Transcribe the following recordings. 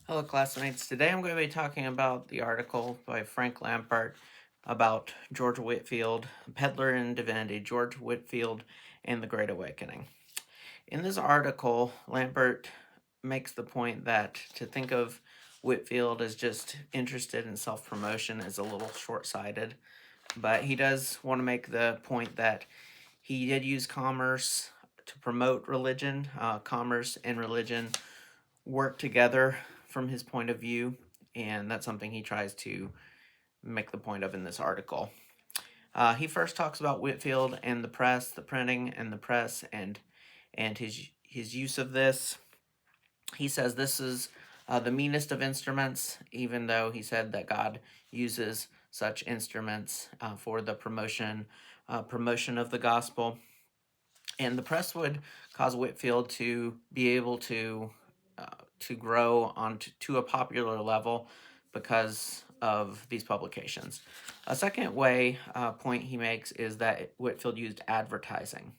Hello, classmates. Today I'm going to be talking about the article by Frank Lambert about George Whitefield, Pedlar in Divinity, George Whitefield, and the Great Awakening. In this article, Lambert makes the point that to think of Whitefield as just interested in self-promotion is a little short-sighted, but he does want to make the point that he did use commerce to promote religion. Commerce and religion work together from his point of view, and that's something he tries to make the point of in this article. He first talks about Whitefield and the press, the printing and the press, and his use of this. He says this is the meanest of instruments, even though he said that God uses such instruments for the promotion of the gospel. And the press would cause Whitefield to be able to grow to a popular level because of these publications. A second point he makes is that Whitefield used advertising.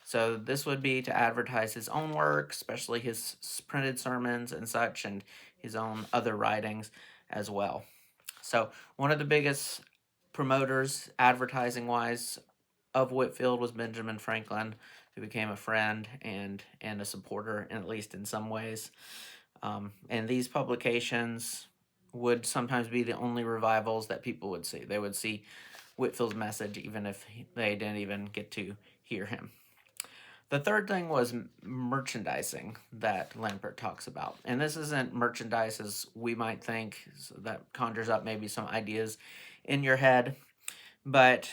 So this would be to advertise his own work, especially his printed sermons and such, and his own other writings as well. So one of the biggest promoters, advertising-wise, of Whitefield was Benjamin Franklin, who became a friend and a supporter, at least in some ways. And these publications would sometimes be the only revivals that people would see. They would see Whitefield's message even if they didn't even get to hear him. The third thing was merchandising that Lambert talks about. And this isn't merchandise as we might think, so that conjures up maybe some ideas in your head. But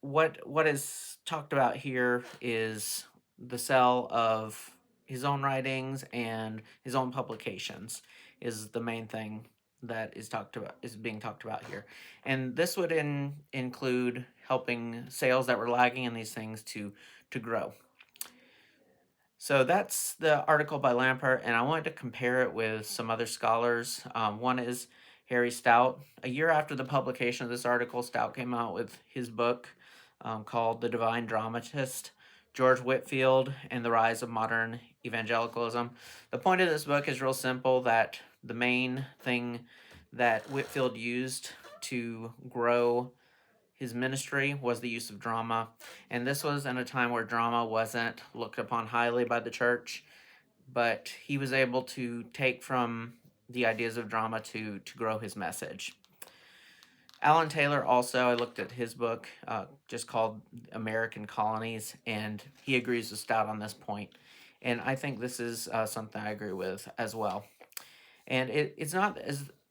what is talked about here is the sale of his own writings and his own publications is the main thing that is being talked about here. And this would include helping sales that were lagging in these things to grow. So that's the article by Lampert, and I wanted to compare it with some other scholars. One is Harry Stout. A year after the publication of this article, Stout came out with his book called The Divine Dramatist, George Whitefield and the Rise of Modern Evangelicalism. The point of this book is real simple, that the main thing that Whitefield used to grow his ministry was the use of drama, and this was in a time where drama wasn't looked upon highly by the church, but he was able to take from the ideas of drama to grow his message. Alan Taylor also, I looked at his book, just called American Colonies, and he agrees with Stout on this point. And I think this is something I agree with as well. And it's not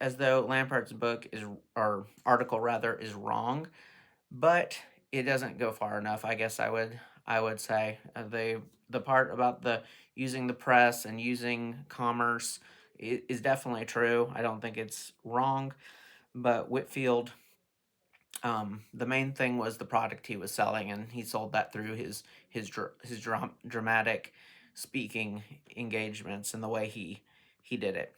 as though Lampert's book or article rather, is wrong, but it doesn't go far enough. I guess I would say the part about the using the press and using commerce is definitely true. I don't think it's wrong, but Whitefield, the main thing was the product he was selling, and he sold that through his dramatic speaking engagements and the way he did it.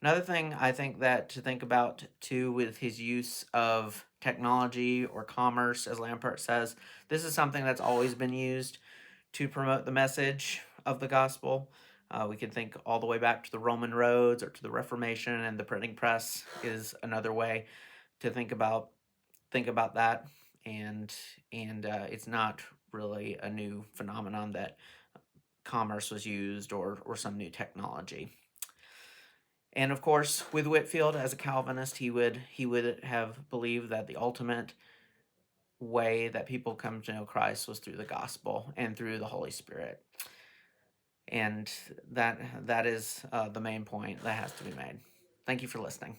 Another thing I think that to think about too with his use of technology or commerce, as Lampert says, this is something that's always been used to promote the message of the gospel. We can think all the way back to the Roman roads or to the Reformation, and the printing press is another way to think about that. And it's not really a new phenomenon that commerce was used or some new technology. And of course, with Whitefield as a Calvinist, he would have believed that the ultimate way that people come to know Christ was through the gospel and through the Holy Spirit. And that is the main point that has to be made. Thank you for listening.